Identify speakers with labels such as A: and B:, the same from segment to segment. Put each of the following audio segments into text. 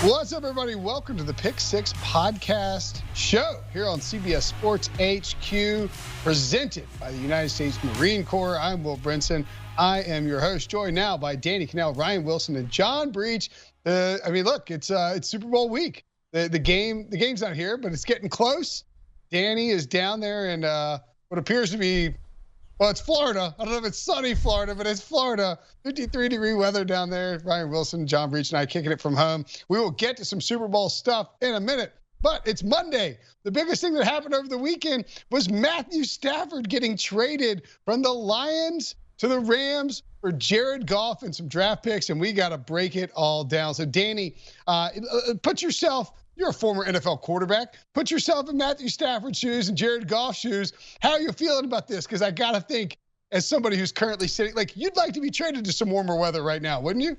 A: What's up, everybody? Welcome to the PickSix podcast show here on CBS Sports HQ, presented by the United States Marine Corps. I'm Will Brinson. I am your host, joined now by Danny Kanell, Ryan Wilson, and John Breech. Look, it's Super Bowl week. The game's not here, but it's getting close. Danny is down there in what appears to be, well, it's Florida. I don't know if it's sunny Florida, but it's Florida. 53-degree weather down there. Ryan Wilson, John Breech, and I kicking it from home. We will get to some Super Bowl stuff in a minute, but it's Monday. The biggest thing that happened over the weekend was Matthew Stafford getting traded from the Lions to the Rams for Jared Goff and some draft picks, and we got to break it all down. So, Danny, put yourself. You're a former NFL quarterback. Put yourself in Matthew Stafford's shoes and Jared Goff's shoes. How are you feeling about this? Because I got to think, as somebody who's currently sitting, like, you'd like to be traded to some warmer weather right now, wouldn't you?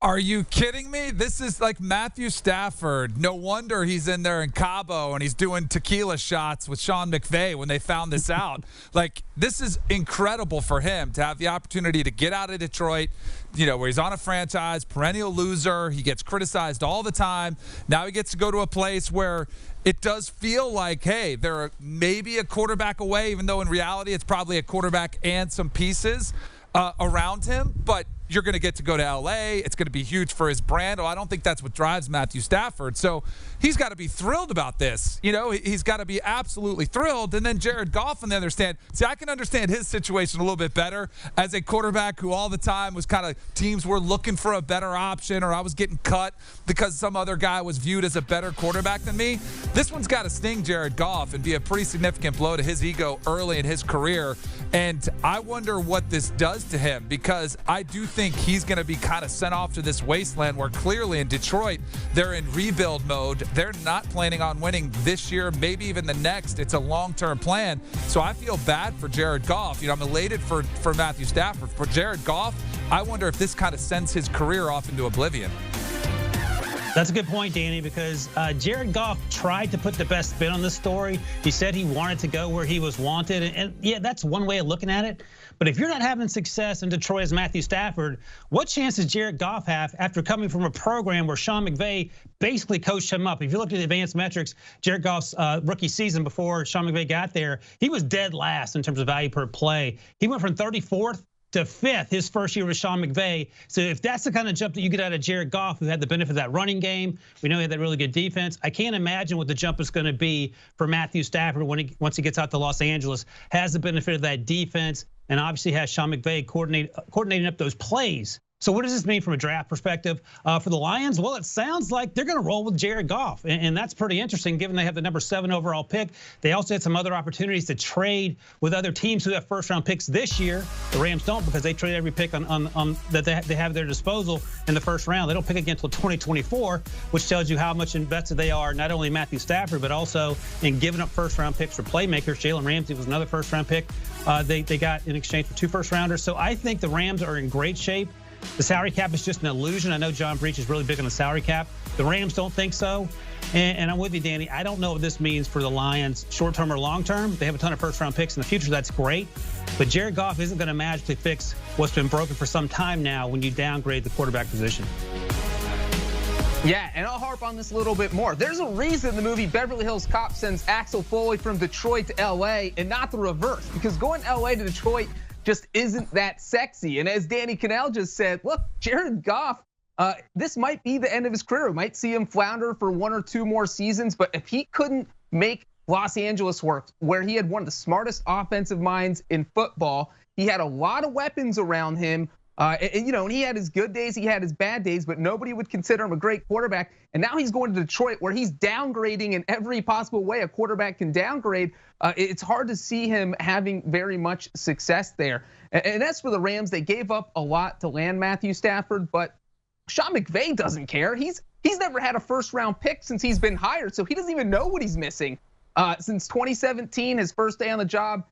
B: Are you kidding me? This is like Matthew Stafford. No wonder he's in there in Cabo and he's doing tequila shots with Sean McVay when they found this out. Like, this is incredible for him to have the opportunity to get out of Detroit, where he's on a franchise, perennial loser. He gets criticized all the time. Now he gets to go to a place where it does feel like, hey, they're maybe a quarterback away, even though in reality it's probably a quarterback and some pieces around him. But you're going to get to go to L.A. It's going to be huge for his brand. Well, I don't think that's what drives Matthew Stafford. So he's got to be thrilled about this. He's got to be absolutely thrilled. And then Jared Goff, on the other hand, I can understand his situation a little bit better as a quarterback who all the time was kind of teams were looking for a better option, or I was getting cut because some other guy was viewed as a better quarterback than me. This one's got to sting Jared Goff and be a pretty significant blow to his ego early in his career. And I wonder what this does to him, because I do think he's going to be kind of sent off to this wasteland where clearly in Detroit they're in rebuild mode. They're not planning on winning this year, maybe even the next. It's a long-term plan. So I feel bad for Jared Goff. I'm elated for Matthew Stafford. For Jared Goff, I wonder if this kind of sends his career off into oblivion.
C: That's a good point, Danny, because Jared Goff tried to put the best spin on this story. He said he wanted to go where he was wanted. And yeah, that's one way of looking at it. But if you're not having success in Detroit as Matthew Stafford, what chance does Jared Goff have after coming from a program where Sean McVay basically coached him up? If you look at the advanced metrics, Jared Goff's rookie season before Sean McVay got there, he was dead last in terms of value per play. He went from 34th to 5th his first year with Sean McVay. So if that's the kind of jump that you get out of Jared Goff, who had the benefit of that running game, we know he had that really good defense. I can't imagine what the jump is going to be for Matthew Stafford once he gets out to Los Angeles, has the benefit of that defense, and obviously has Sean McVay coordinating up those plays. So what does this mean from a draft perspective for the Lions? Well, it sounds like they're going to roll with Jared Goff, and that's pretty interesting given they have the number 7 overall pick. They also had some other opportunities to trade with other teams who have first-round picks this year. The Rams don't, because they trade every pick on that they have at their disposal in the first round. They don't pick again until 2024, which tells you how much invested they are, not only in Matthew Stafford, but also in giving up first-round picks for playmakers. Jalen Ramsey was another first-round pick they got in exchange for 2 first-rounders. So I think the Rams are in great shape. The salary cap is just an illusion. I know John Breech is really big on the salary cap. The Rams don't think so. And I'm with you, Danny. I don't know what this means for the Lions short-term or long-term. They have a ton of first-round picks in the future. That's great. But Jared Goff isn't going to magically fix what's been broken for some time now when you downgrade the quarterback position.
D: Yeah, and I'll harp on this a little bit more. There's a reason the movie Beverly Hills Cop sends Axel Foley from Detroit to L.A. and not the reverse. Because going L.A. to Detroit just isn't that sexy. And as Danny Kanell just said, look, Jared Goff, this might be the end of his career. We might see him flounder for 1 or 2 more seasons. But if he couldn't make Los Angeles work, where he had one of the smartest offensive minds in football, he had a lot of weapons around him. And he had his good days, he had his bad days, but nobody would consider him a great quarterback. And now he's going to Detroit, where he's downgrading in every possible way a quarterback can downgrade. It's hard to see him having very much success there. And as for the Rams, they gave up a lot to land Matthew Stafford, but Sean McVay doesn't care. He's never had a first-round pick since he's been hired, so he doesn't even know what he's missing. Since 2017, his first day on the job,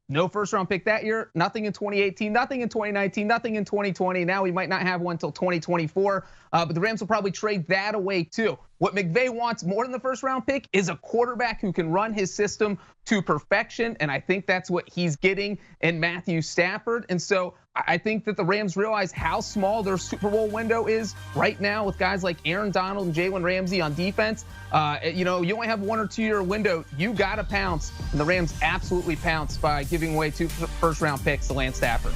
D: no first-round pick that year, nothing in 2018, nothing in 2019, nothing in 2020. Now we might not have one until 2024, but the Rams will probably trade that away too. What McVay wants more than the first round pick is a quarterback who can run his system to perfection. And I think that's what he's getting in Matthew Stafford. And so I think that the Rams realize how small their Super Bowl window is right now with guys like Aaron Donald and Jalen Ramsey on defense. You only have 1 or 2 year window. You got to pounce. And the Rams absolutely pounced by giving away 2 first round picks to Lance Stafford.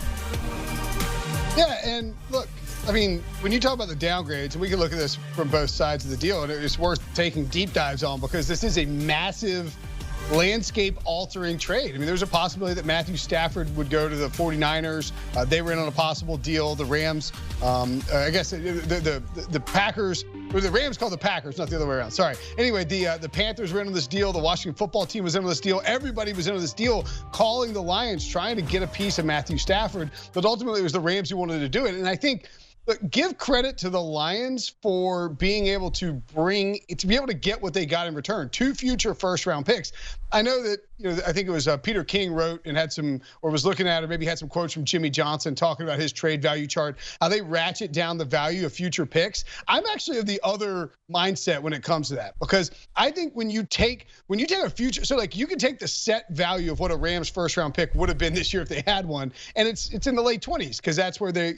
A: Yeah, and look, I mean, when you talk about the downgrades, and we can look at this from both sides of the deal, and it's worth taking deep dives on because this is a massive landscape-altering trade. I mean, there's a possibility that Matthew Stafford would go to the 49ers. They were in on a possible deal. The Rams, I guess the Packers, or the Rams called the Packers, not the other way around. Sorry. Anyway, the Panthers were in on this deal. The Washington football team was in on this deal. Everybody was in on this deal, calling the Lions, trying to get a piece of Matthew Stafford. But ultimately, it was the Rams who wanted to do it. And I think, but give credit to the Lions for being able to be able to get what they got in return. 2 future first-round picks. I know that, I think it was Peter King wrote and had some, or was looking at, or maybe had some quotes from Jimmy Johnson talking about his trade value chart, how they ratchet down the value of future picks. I'm actually of the other mindset when it comes to that, because I think when you take a future, so like you can take the set value of what a Rams first-round pick would have been this year if they had one, and it's in the late 20s because that's where they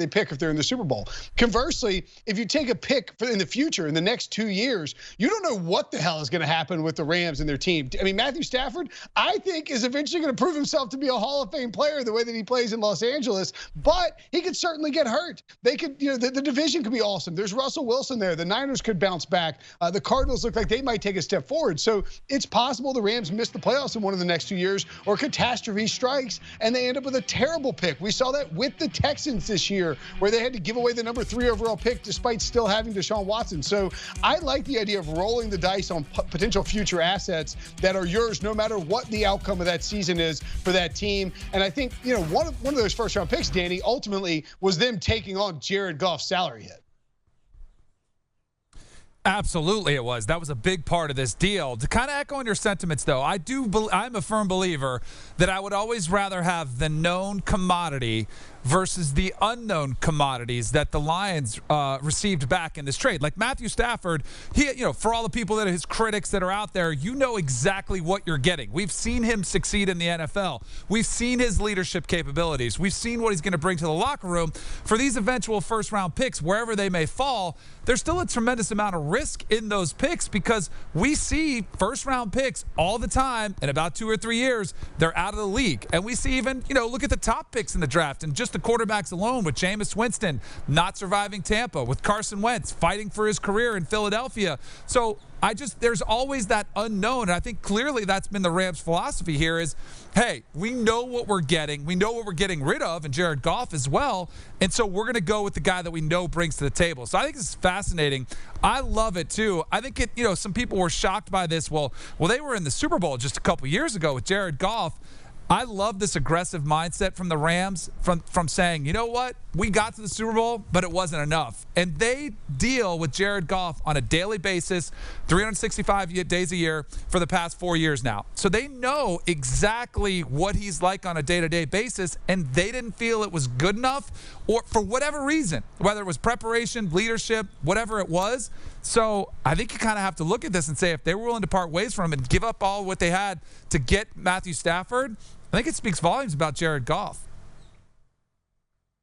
A: pick if they're in the Super Bowl. Conversely, if you take a pick in the future, in the next 2 years, you don't know what the hell is going to happen with the Rams and their team. I mean, Matthew Stafford, I think, is eventually going to prove himself to be a Hall of Fame player the way that he plays in Los Angeles, but he could certainly get hurt. They could, the division could be awesome. There's Russell Wilson there. The Niners could bounce back. The Cardinals look like they might take a step forward. So it's possible the Rams miss the playoffs in one of the next 2 years, or catastrophe strikes and they end up with a terrible pick. We saw that with the Texans this year, where they had to give away the number 3 overall pick despite still having Deshaun Watson. So I like the idea of rolling the dice on potential future assets that are yours no matter what the outcome of that season is for that team. And I think, one of those first round picks, Danny, ultimately was them taking on Jared Goff's salary hit.
B: Absolutely it was. That was a big part of this deal. To kind of echo on your sentiments, though, I'm a firm believer that I would always rather have the known commodity versus the unknown commodities that the Lions received back in this trade. Like Matthew Stafford, for all the people that are his critics that are out there, exactly what you're getting. We've seen him succeed in the NFL. We've seen his leadership capabilities. We've seen what he's going to bring to the locker room. For these eventual first-round picks, wherever they may fall, there's still a tremendous amount of risk in those picks because we see first-round picks all the time. In about 2 or 3 years, they're out of the league. And we see even, look at the top picks in the draft and just the quarterbacks alone, with Jameis Winston not surviving Tampa, with Carson Wentz fighting for his career in Philadelphia. So there's always that unknown. And I think clearly that's been the Rams' philosophy here is, hey, we know what we're getting. We know what we're getting rid of, and Jared Goff as well. And so we're going to go with the guy that we know brings to the table. So I think this is fascinating. I love it too. I think some people were shocked by this. Well, they were in the Super Bowl just a couple years ago with Jared Goff. I love this aggressive mindset from the Rams, from saying, you know what, we got to the Super Bowl, but it wasn't enough. And they deal with Jared Goff on a daily basis, 365 days a year for the past 4 years now. So they know exactly what he's like on a day-to-day basis, and they didn't feel it was good enough, or for whatever reason, whether it was preparation, leadership, whatever it was. So I think you kind of have to look at this and say, if they were willing to part ways from him and give up all what they had to get Matthew Stafford, I think it speaks volumes about Jared Goff.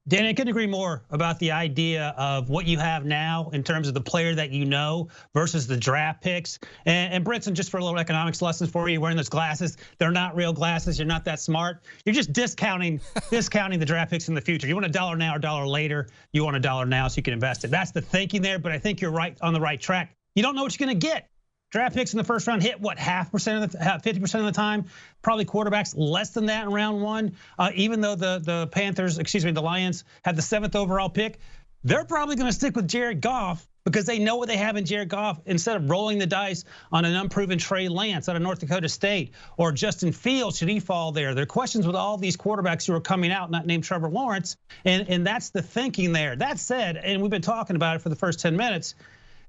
C: Dan, I couldn't agree more about the idea of what you have now in terms of the player that you know versus the draft picks. And Brinson, just for a little economics lessons for you, wearing those glasses, they're not real glasses. You're not that smart. You're just discounting the draft picks in the future. You want $1 now or $1 later. You want $1 now so you can invest it. That's the thinking there, but I think you're right on the right track. You don't know what you're going to get. Draft picks in the first round hit, 50% of the time? Probably quarterbacks less than that in round 1. Even though the Lions had the 7th overall pick, they're probably going to stick with Jared Goff because they know what they have in Jared Goff instead of rolling the dice on an unproven Trey Lance out of North Dakota State or Justin Fields, should he fall there. There are questions with all these quarterbacks who are coming out, not named Trevor Lawrence, and that's the thinking there. That said, and we've been talking about it for the first 10 minutes,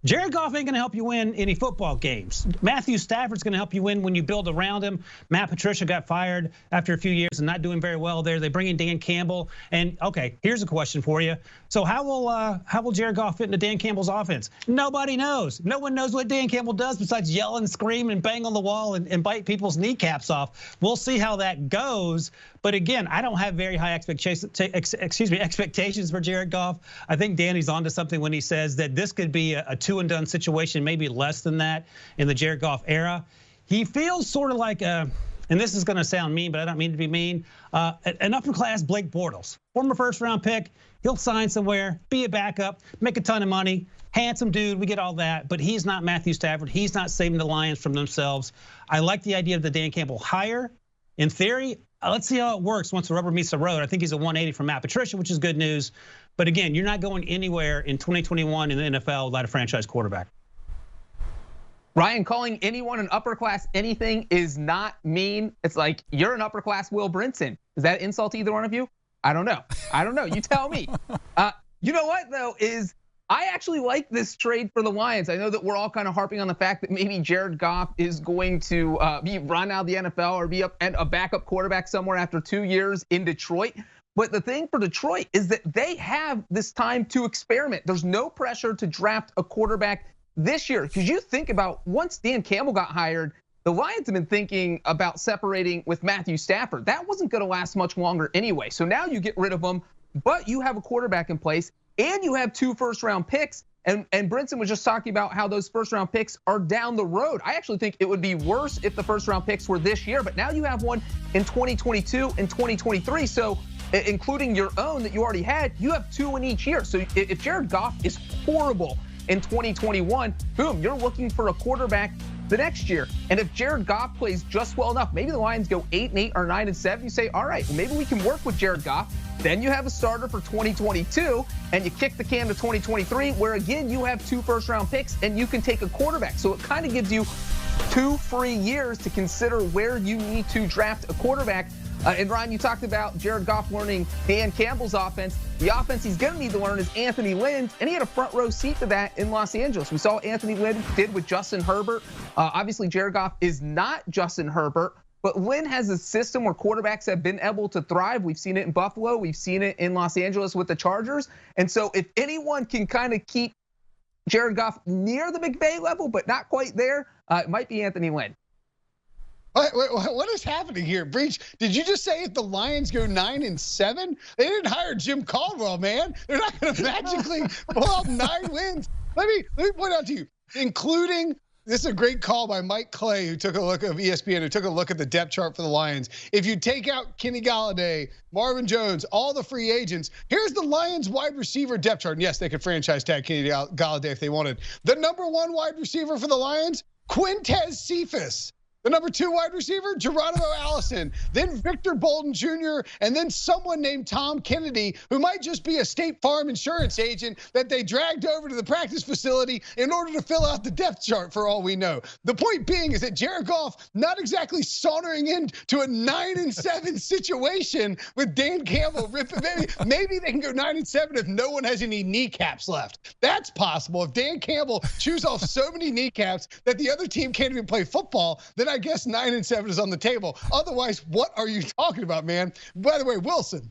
C: Jared Goff ain't going to help you win any football games. Matthew Stafford's going to help you win when you build around him. Matt Patricia got fired after a few years and not doing very well there. They bring in Dan Campbell. And okay, here's a question for you. So how will Jared Goff fit into Dan Campbell's offense? Nobody knows. No one knows what Dan Campbell does besides yell and scream and bang on the wall and bite people's kneecaps off. We'll see how that goes. But again, I don't have very high expectations for Jared Goff. I think Danny's onto something when he says that this could be a two-and-done situation, maybe less than that in the Jared Goff era. He feels sort of like and this is going to sound mean, but I don't mean to be mean, an upper-class Blake Bortles, former first-round pick. He'll sign somewhere, be a backup, make a ton of money. Handsome dude, we get all that, but he's not Matthew Stafford. He's not saving the Lions from themselves. I like the idea of the Dan Campbell hire. In theory, let's see how it works once the rubber meets the road. I think he's a 180 from Matt Patricia, which is good news. But again, you're not going anywhere in 2021 in the NFL without a franchise quarterback.
D: Ryan, calling anyone an upper class anything is not mean. It's like you're an upper class Will Brinson. Is that insult to either one of you? I don't know. You tell me. You know what though is I actually like this trade for the Lions. I know that we're all kind of harping on the fact that maybe Jared Goff is going to be run out of the NFL or be a backup quarterback somewhere after 2 years in Detroit. But the thing for Detroit is that they have this time to experiment. There's no pressure to draft a quarterback this year. Because you think about once Dan Campbell got hired, the Lions have been thinking about separating with Matthew Stafford. That wasn't going to last much longer anyway. So now you get rid of him, but you have a quarterback in place and you have 2 first-round picks. And Brinson was just talking about how those first-round picks are down the road. I actually think it would be worse if the first-round picks were this year, but now you have one in 2022 and 2023. So including your own that you already had, you have 2 in each year. So if Jared Goff is horrible in 2021, boom, you're looking for a quarterback the next year. And if Jared Goff plays just well enough, maybe the Lions go 8-8 or 9-7, you say, all right, well, maybe we can work with Jared Goff. Then you have a starter for 2022 and you kick the can to 2023 where again, you have 2 first-round picks and you can take a quarterback. So it kind of gives you 2 free years to consider where you need to draft a quarterback. And Ryan, you talked about Jared Goff learning Dan Campbell's offense. The offense he's going to need to learn is Anthony Lynn's, and he had a front row seat to that in Los Angeles. We saw what Anthony Lynn did with Justin Herbert. Obviously, Jared Goff is not Justin Herbert, but Lynn has a system where quarterbacks have been able to thrive. We've seen it in Buffalo. We've seen it in Los Angeles with the Chargers. And so if anyone can kind of keep Jared Goff near the McVay level, but not quite there, it might be Anthony Lynn.
A: Wait, what is happening here? Breech, did you just say if the Lions go 9-7? They didn't hire Jim Caldwell, man. They're not going to magically pull out 9 wins. Let me point out to you, including, this is a great call by Mike Clay, who took a look of ESPN, who took a look at the depth chart for the Lions. If you take out Kenny Golladay, Marvin Jones, all the free agents, here's the Lions wide receiver depth chart. And yes, they could franchise tag Kenny Golladay if they wanted. The number 1 wide receiver for the Lions, Quintez Cephas. The number 2 wide receiver, Geronimo Allison, then Victor Bolden Jr., and then someone named Tom Kennedy, who might just be a State Farm insurance agent that they dragged over to the practice facility in order to fill out the depth chart for all we know. The point being is that Jared Goff not exactly sauntering into a 9-7 situation with Dan Campbell. Maybe they can go 9-7 if no one has any kneecaps left. That's possible. If Dan Campbell chews off so many kneecaps that the other team can't even play football, then I guess 9-7 is on the table. Otherwise, what are you talking about, man? By the way, Wilson,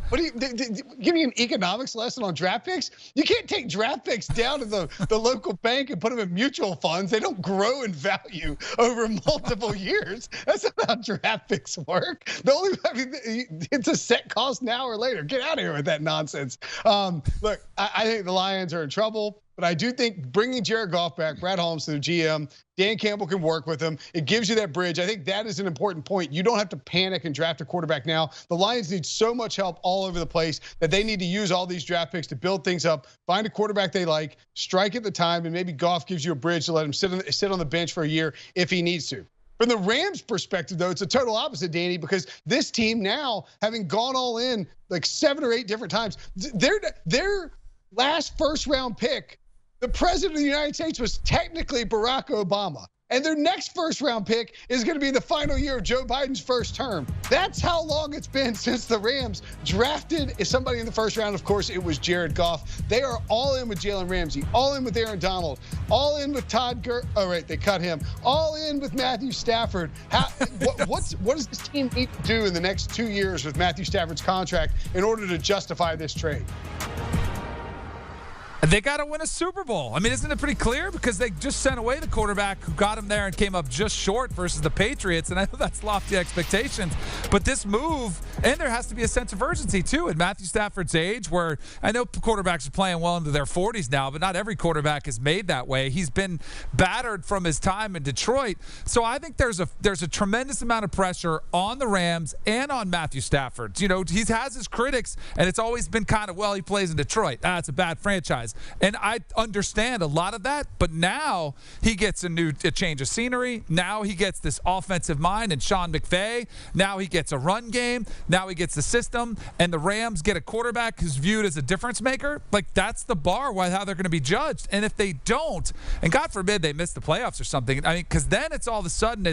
A: what do you give me an economics lesson on draft picks? You can't take draft picks down to the local bank and put them in mutual funds. They don't grow in value over multiple years. That's not how draft picks work. It's a set cost now or later. Get out of here with that nonsense. Look, I think the Lions are in trouble. But I do think bringing Jared Goff back, Brad Holmes to the GM, Dan Campbell can work with him. It gives you that bridge. I think that is an important point. You don't have to panic and draft a quarterback now. The Lions need so much help all over the place that they need to use all these draft picks to build things up, find a quarterback they like, strike at the time, and maybe Goff gives you a bridge to let him sit on the bench for a year if he needs to. From the Rams' perspective, though, it's a total opposite, Danny, because this team now, having gone all in like 7 or 8 different times, their last first-round pick, the president of the United States was technically Barack Obama. and their next first-round pick is going to be the final year of Joe Biden's first term. That's how long it's been since the Rams drafted somebody in the first round. Of course, it was Jared Goff. They are all in with Jalen Ramsey, all in with Aaron Donald, all in with Todd Gurley. Oh, right, they cut him. All in with Matthew Stafford. What does this team need to do in the next 2 years with Matthew Stafford's contract in order to justify this trade?
B: They got to win a Super Bowl. I mean, isn't it pretty clear? Because they just sent away the quarterback who got him there and came up just short versus the Patriots. And I know that's lofty expectations. But this move, and there has to be a sense of urgency, too, at Matthew Stafford's age, where I know quarterbacks are playing well into their 40s now, but not every quarterback is made that way. He's been battered from his time in Detroit. So I think there's a tremendous amount of pressure on the Rams and on Matthew Stafford. You know, he has his critics, and it's always been kind of, well, he plays in Detroit. It's a bad franchise. And I understand a lot of that, but now he gets a change of scenery. Now he gets this offensive mind and Sean McVay. Now he gets a run game. Now he gets the system. And the Rams get a quarterback who's viewed as a difference maker. Like, that's the bar how they're going to be judged. And if they don't, and God forbid they miss the playoffs or something, I mean, because then it's all of a sudden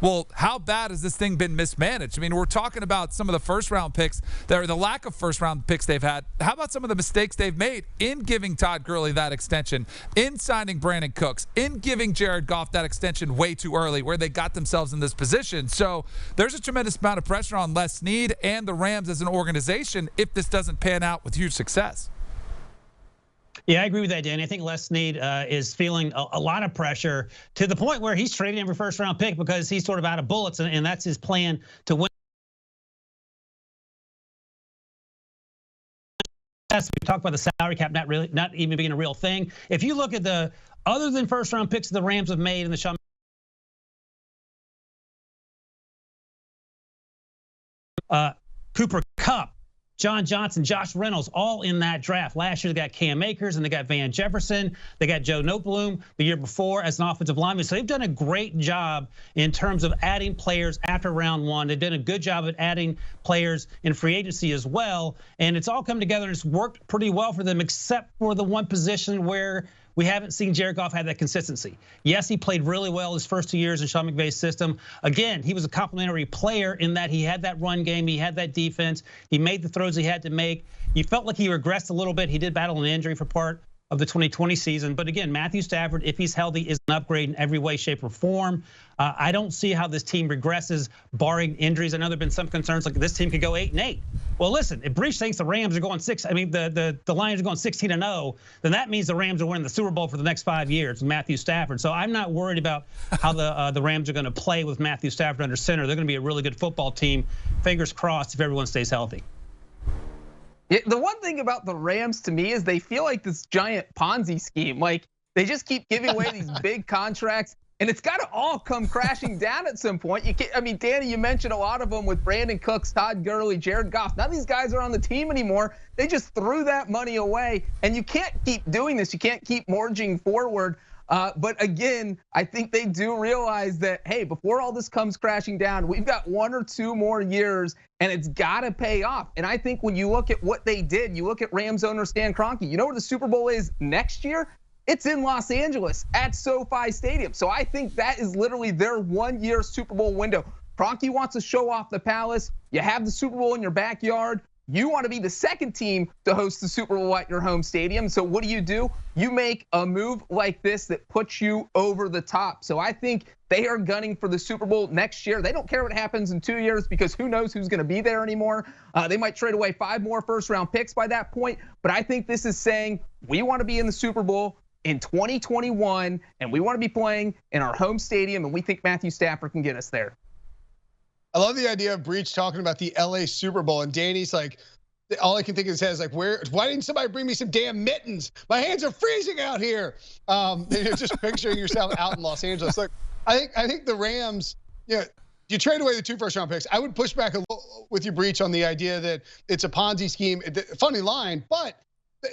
B: well, how bad has this thing been mismanaged? I mean, we're talking about some of the first-round picks, the lack of first-round picks they've had. How about some of the mistakes they've made in giving Todd Gurley that extension, in signing Brandon Cooks, in giving Jared Goff that extension way too early, where they got themselves in this position? So there's a tremendous amount of pressure on Les Snead and the Rams as an organization if this doesn't pan out with huge success.
C: Yeah, I agree with that, Danny. I think Les Snead is feeling a lot of pressure to the point where he's trading every first-round pick because he's sort of out of bullets, and that's his plan to win. We talked about the salary cap not even being a real thing. If you look at other than first-round picks the Rams have made in the Sean Cooper Kupp, John Johnson, Josh Reynolds, all in that draft. Last year they got Cam Akers and they got Van Jefferson. They got Joe Noteboom the year before as an offensive lineman. So they've done a great job in terms of adding players after round one. They've done a good job at adding players in free agency as well. And it's all come together and it's worked pretty well for them, except for the one position where we haven't seen Jared Goff have that consistency. Yes, he played really well his first 2 years in Sean McVay's system. Again, he was a complimentary player in that he had that run game, he had that defense, he made the throws he had to make. You felt like he regressed a little bit. He did battle an injury for part of the 2020 season. But again, Matthew Stafford, if he's healthy, is an upgrade in every way, shape, or form. I don't see how this team regresses, barring injuries. I know there've been some concerns like this team could go 8-8. Well, listen, if Breech thinks the Rams are going the Lions are going 16-0, then that means the Rams are winning the Super Bowl for the next 5 years with Matthew Stafford. So I'm not worried about how the Rams are going to play with Matthew Stafford under center. They're going to be a really good football team. Fingers crossed if everyone stays healthy.
D: Yeah, the one thing about the Rams to me is they feel like this giant Ponzi scheme. Like, they just keep giving away these big contracts. And it's got to all come crashing down at some point. I mean, Danny, you mentioned a lot of them with Brandon Cooks, Todd Gurley, Jared Goff. None of these guys are on the team anymore. They just threw that money away. And you can't keep doing this. You can't keep mortgaging forward. But again, I think they do realize that, hey, before all this comes crashing down, we've got 1 or 2 more years and it's got to pay off. And I think when you look at what they did, you look at Rams owner Stan Kroenke, you know where the Super Bowl is next year? It's in Los Angeles at SoFi Stadium. So I think that is literally their 1-year Super Bowl window. Kroenke wants to show off the palace. You have the Super Bowl in your backyard. You want to be the second team to host the Super Bowl at your home stadium. So what do? You make a move like this that puts you over the top. So I think they are gunning for the Super Bowl next year. They don't care what happens in 2 years because who knows who's going to be there anymore. They might trade away 5 more first-round picks by that point. But I think this is saying we want to be in the Super Bowl in 2021, and we want to be playing in our home stadium, and we think Matthew Stafford can get us there.
A: I love the idea of Breech talking about the LA Super Bowl, and Danny's like, all I can think of is like, why didn't somebody bring me some damn mittens? My hands are freezing out here. You're just picturing yourself out in Los Angeles. Look, I think the Rams, you trade away the 2 first-round picks. I would push back a little with you, Breech, on the idea that it's a Ponzi scheme. Funny line, but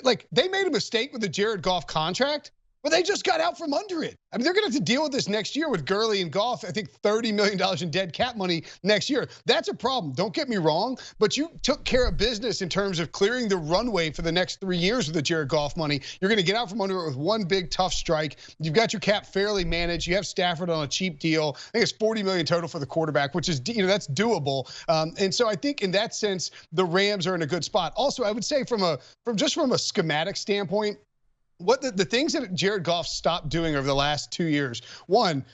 A: like they made a mistake with the Jared Goff contract. but they just got out from under it. I mean, they're going to have to deal with this next year with Gurley and Goff. I think $30 million in dead cap money next year. That's a problem. Don't get me wrong, but you took care of business in terms of clearing the runway for the next 3 years with the Jared Goff money. You're going to get out from under it with one big tough strike. You've got your cap fairly managed. You have Stafford on a cheap deal. I think it's $40 million total for the quarterback, which is, that's doable. And so I think in that sense, the Rams are in a good spot. Also, I would say from a schematic standpoint, what the things that Jared Goff stopped doing over the last 2 years. One,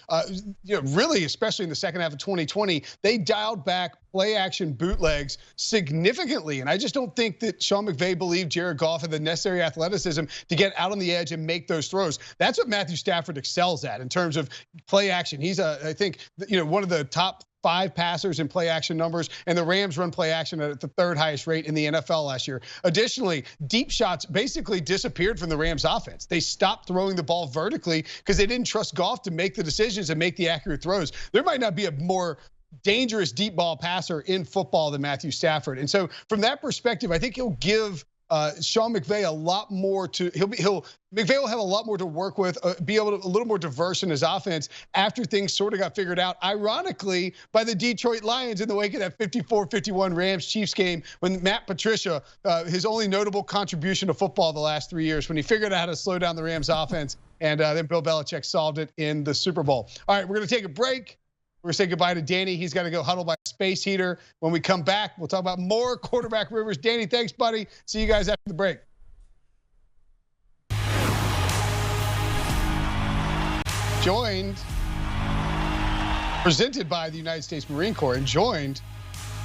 A: really, especially in the second half of 2020, they dialed back play action bootlegs significantly. And I just don't think that Sean McVay believed Jared Goff had the necessary athleticism to get out on the edge and make those throws. That's what Matthew Stafford excels at in terms of play action. He's I think, one of the top 5 passers in play action numbers, and the Rams run play action at the 3rd highest rate in the NFL last year. Additionally, deep shots basically disappeared from the Rams offense. They stopped throwing the ball vertically because they didn't trust Goff to make the decisions and make the accurate throws. There might not be a more dangerous deep ball passer in football than Matthew Stafford. And so from that perspective, I think he'll give Sean McVay a lot more to, McVay will have a lot more to work with, be able to a little more diverse in his offense after things sort of got figured out, ironically, by the Detroit Lions in the wake of that 54-51 Rams-Chiefs game when Matt Patricia, his only notable contribution to football the last 3 years, when he figured out how to slow down the Rams offense, and then Bill Belichick solved it in the Super Bowl. All right, we're going to take a break. We're going to say goodbye to Danny. He's got to go huddle by a space heater. When we come back, we'll talk about more quarterback rumors. Danny, thanks, buddy. See you guys after the break. Presented by the United States Marine Corps, and joined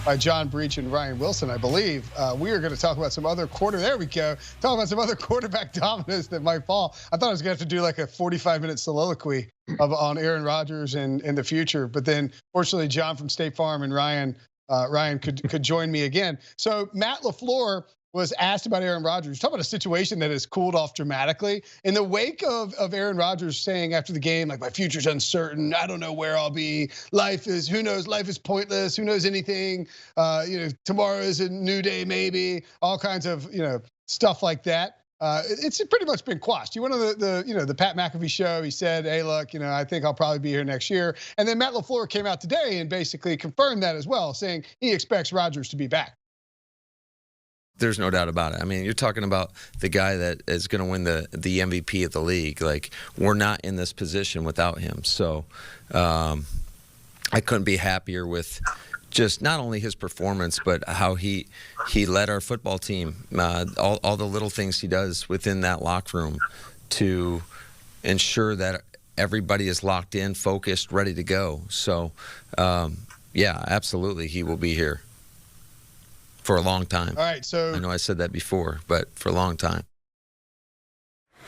A: by John Breech and Ryan Wilson, I believe. We are going to talk about some other talk about some other quarterback dominoes that might fall. I thought I was going to have to do like a 45-minute soliloquy on Aaron Rodgers and the future, but then fortunately John from State Farm and Ryan could join me again. So Matt LaFleur was asked about Aaron Rodgers. Talk about a situation that has cooled off dramatically. In the wake of Aaron Rodgers saying after the game, like, my future's uncertain, I don't know where I'll be. Who knows, life is pointless, who knows anything. Tomorrow is a new day, maybe. All kinds of, stuff like that. It's pretty much been quashed. He went on the Pat McAfee show. He said, hey, look, I think I'll probably be here next year. And then Matt LaFleur came out today and basically confirmed that as well, saying he expects Rodgers to be back.
E: There's no doubt about it. I mean, you're talking about the guy that is going to win the MVP of the league. Like, we're not in this position without him. So I couldn't be happier with just not only his performance, but how he led our football team, all the little things he does within that locker room to ensure that everybody is locked in, focused, ready to go. So, yeah, absolutely, he will be here for a long time.
A: All right, so
E: I know I said that before, but for a long time.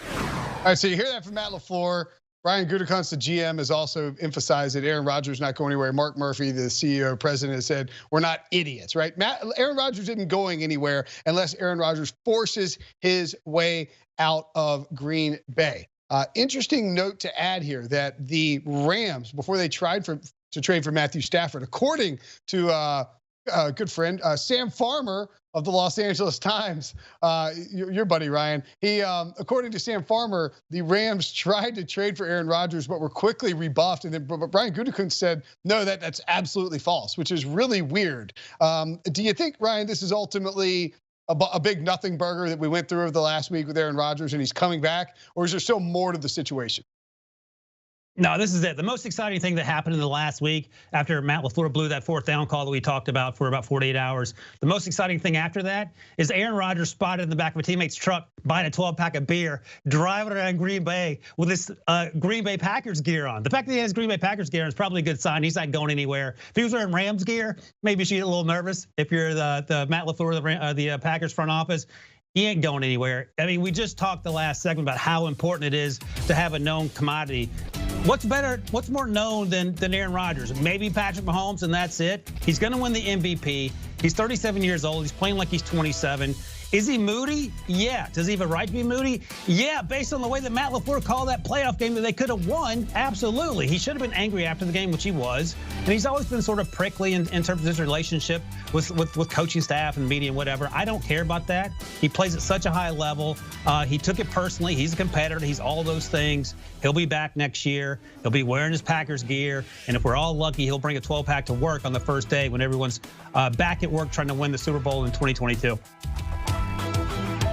A: All right, so you hear that from Matt LaFleur. Brian Gutekunst, the GM, has also emphasized that Aaron Rodgers not going anywhere. Mark Murphy, the CEO, president, has said we're not idiots, right? Aaron Rodgers isn't going anywhere unless Aaron Rodgers forces his way out of Green Bay. Interesting note to add here that the Rams, before they tried to trade for Matthew Stafford, according to good friend Sam Farmer of the Los Angeles Times, your buddy Ryan, he according to Sam Farmer, the Rams tried to trade for Aaron Rodgers but were quickly rebuffed, and then but Brian Gutekunst said no, that's absolutely false, which is really weird. Do you think, Ryan, this is ultimately a big nothing burger that we went through over the last week with Aaron Rodgers and he's coming back, or is there still more to the situation?
C: No, this is it. The most exciting thing that happened in the last week after Matt LaFleur blew that 4th down call that we talked about for about 48 hours. The most exciting thing after that is Aaron Rodgers spotted in the back of a teammate's truck buying a 12-pack of beer, driving around Green Bay with this Green Bay Packers gear on. The fact that he has Green Bay Packers gear is probably a good sign. He's not going anywhere. If he was wearing Rams gear, maybe you should get a little nervous. If you're the Matt LaFleur, the Packers front office, he ain't going anywhere. I mean, we just talked the last segment about how important it is to have a known commodity. What's better? What's more known than Aaron Rodgers? Maybe Patrick Mahomes, and that's it. He's going to win the MVP. He's 37 years old. He's playing like he's 27. Is he moody? Yeah. Does he have a right to be moody? Yeah. Based on the way that Matt LaFleur called that playoff game that they could have won, absolutely. He should have been angry after the game, which he was. And he's always been sort of prickly in terms of his relationship with coaching staff and media and whatever. I don't care about that. He plays at such a high level. He took it personally. He's a competitor. He's all those things. He'll be back next year. He'll be wearing his Packers gear. And if we're all lucky, he'll bring a 12-pack to work on the first day when everyone's back at work trying to win the Super Bowl in 2022.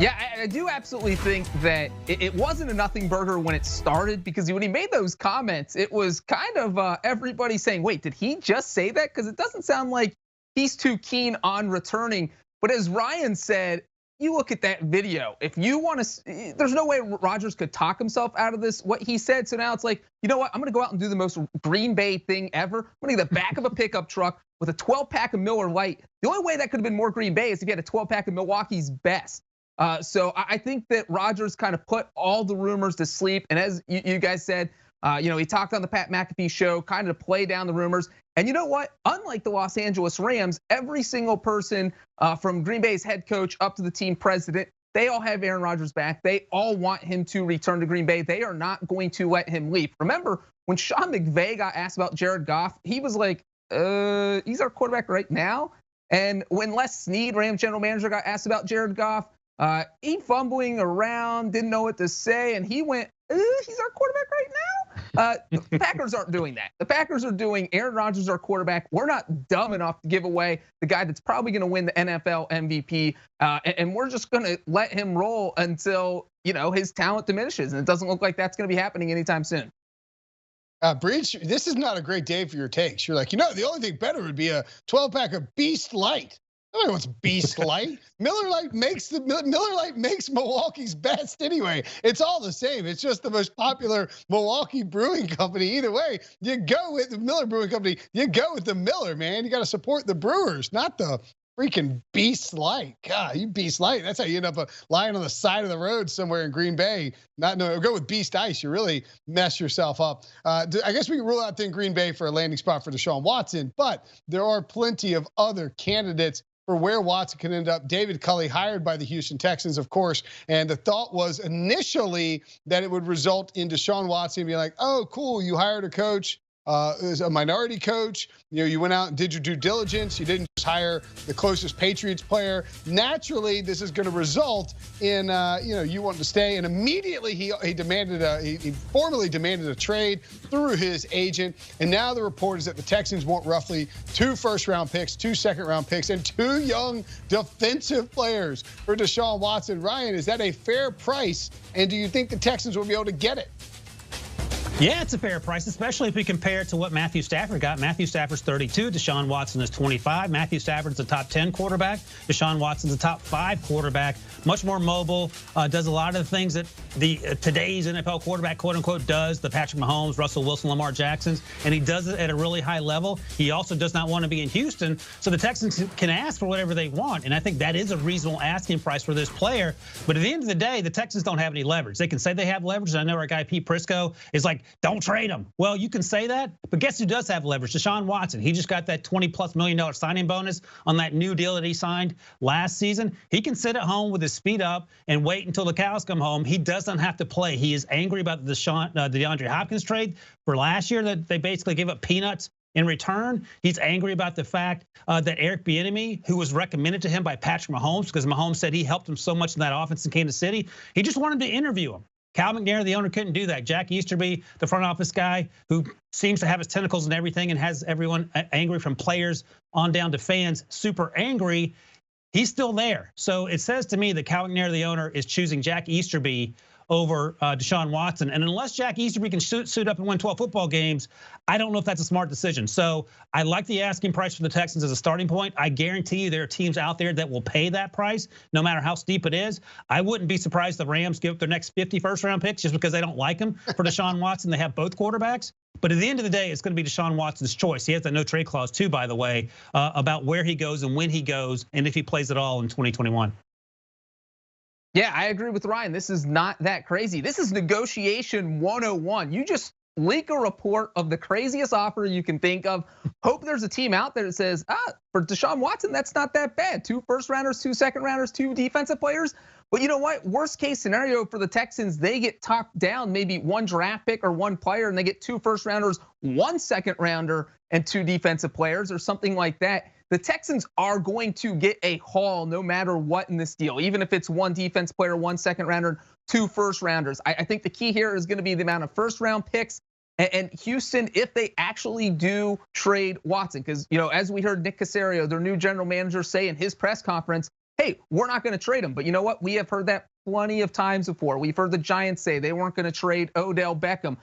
D: Yeah, I do absolutely think that it wasn't a nothing burger when it started, because when he made those comments, it was kind of everybody saying, wait, did he just say that? Because it doesn't sound like he's too keen on returning. But as Ryan said, you look at that video, if you want to, there's no way Rodgers could talk himself out of this, what he said. So now it's like, you know what? I'm going to go out and do the most Green Bay thing ever. I'm going to get the back of a pickup truck with a 12-pack of Miller Lite. The only way that could have been more Green Bay is if you had a 12-pack of Milwaukee's Best. So I think that Rodgers kind of put all the rumors to sleep. And as you guys said, he talked on the Pat McAfee show, kind of to play down the rumors. And you know what? Unlike the Los Angeles Rams, every single person from Green Bay's head coach up to the team president, they all have Aaron Rodgers back. They all want him to return to Green Bay. They are not going to let him leave. Remember, when Sean McVay got asked about Jared Goff, he was like, he's our quarterback right now. And when Les Snead, Rams general manager, got asked about Jared Goff, he fumbling around, didn't know what to say, and he went, he's our quarterback right now? The Packers aren't doing that. The Packers are doing Aaron Rodgers our quarterback. We're not dumb enough to give away the guy that's probably gonna win the NFL MVP, and we're just gonna let him roll until his talent diminishes, and it doesn't look like that's gonna be happening anytime soon.
A: Breech, this is not a great day for your takes. You're like, the only thing better would be a 12-pack of Beast Light. Nobody wants Beast Light. Miller Lite makes Milwaukee's Best anyway. It's all the same. It's just the most popular Milwaukee brewing company. Either way, you go with the Miller Brewing Company. You go with the Miller, man. You got to support the brewers, not the freaking Beast Light. God, you Beast Light. That's how you end up lying on the side of the road somewhere in Green Bay. Go with Beast Ice. You really mess yourself up. I guess we can rule out then Green Bay for a landing spot for Deshaun Watson, but there are plenty of other candidates for where Watson can end up. David Culley hired by the Houston Texans, of course, and the thought was initially that it would result in Deshaun Watson being like, oh, cool, you hired a coach, a minority coach. You went out and did your due diligence. You didn't just hire the closest Patriots player. Naturally, this is going to result in you want to stay. And immediately he formally demanded a trade through his agent. And now the report is that the Texans want roughly 2 first-round picks, 2 second-round picks, and 2 young defensive players for Deshaun Watson. Ryan, is that a fair price? And do you think the Texans will be able to get it?
C: Yeah, it's a fair price, especially if we compare it to what Matthew Stafford got. Matthew Stafford's 32, Deshaun Watson is 25. Matthew Stafford's a top 10 quarterback. Deshaun Watson's a top 5 quarterback. Much more mobile, does a lot of the things that today's NFL quarterback, quote unquote, does. The Patrick Mahomes, Russell Wilson, Lamar Jacksons, and he does it at a really high level. He also does not want to be in Houston, so the Texans can ask for whatever they want, and I think that is a reasonable asking price for this player. But at the end of the day, the Texans don't have any leverage. They can say they have leverage, and I know our guy Pete Prisco is like, don't trade him. Well, you can say that, but guess who does have leverage? Deshaun Watson. He just got that $20+ million signing bonus on that new deal that he signed last season. He can sit at home with his feet up and wait until the cows come home. He doesn't have to play. He is angry about the DeAndre Hopkins trade for last year that they basically gave up peanuts in return. He's angry about the fact that Eric Bieniemy, who was recommended to him by Patrick Mahomes, because Mahomes said he helped him so much in that offense in Kansas City, he just wanted to interview him. Cal McNair, the owner, couldn't do that. Jack Easterby, the front office guy who seems to have his tentacles in everything and has everyone angry from players on down to fans, super angry. He's still there. So it says to me that Cal McNair, the owner, is choosing Jack Easterby over Deshaun Watson. And unless Jack Easterby can suit up and win 12 football games, I don't know if that's a smart decision. So I like the asking price for the Texans as a starting point. I guarantee you there are teams out there that will pay that price, no matter how steep it is. I wouldn't be surprised the Rams give up their next 50 first-round picks just because they don't like him for Deshaun Watson. They have both quarterbacks. But at the end of the day, it's going to be Deshaun Watson's choice. He has that no trade clause too, by the way, about where he goes and when he goes and if he plays at all in 2021.
D: Yeah, I agree with Ryan. This is not that crazy. This is negotiation 101. You just leak a report of the craziest offer you can think of. Hope there's a team out there that says, for Deshaun Watson, that's not that bad. 2 first-rounders, 2 second-rounders, 2 defensive players. But you know what? Worst case scenario for the Texans, they get talked down maybe 1 draft pick or 1 player, and they get 2 first-rounders, 1 second-rounder, and 2 defensive players or something like that. The Texans are going to get a haul no matter what in this deal, even if it's 1 defense player, 1 second-rounder, 2 first-rounders. I think the key here is going to be the amount of first-round picks. And Houston, if they actually do trade Watson, because as we heard Nick Caserio, their new general manager, say in his press conference, hey, we're not going to trade him. But you know what? We have heard that plenty of times before. We've heard the Giants say they weren't going to trade Odell Beckham.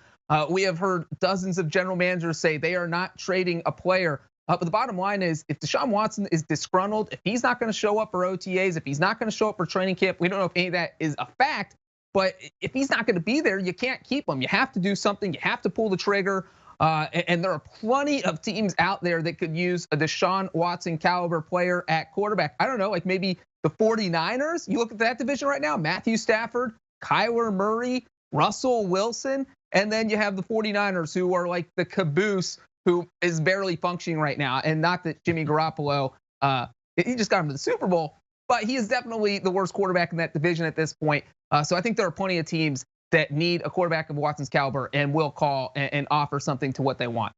D: We have heard dozens of general managers say they are not trading a player. But the bottom line is, if Deshaun Watson is disgruntled, if he's not going to show up for OTAs, if he's not going to show up for training camp, we don't know if any of that is a fact. But if he's not going to be there, you can't keep him. You have to do something. You have to pull the trigger. And there are plenty of teams out there that could use a Deshaun Watson caliber player at quarterback. I don't know, like maybe the 49ers. You look at that division right now, Matthew Stafford, Kyler Murray, Russell Wilson. And then you have the 49ers who are like the caboose who is barely functioning right now. And not that Jimmy Garoppolo, he just got him to the Super Bowl, but he is definitely the worst quarterback in that division at this point. So I think there are plenty of teams that need a quarterback of Watson's caliber and will call and offer something to what they want.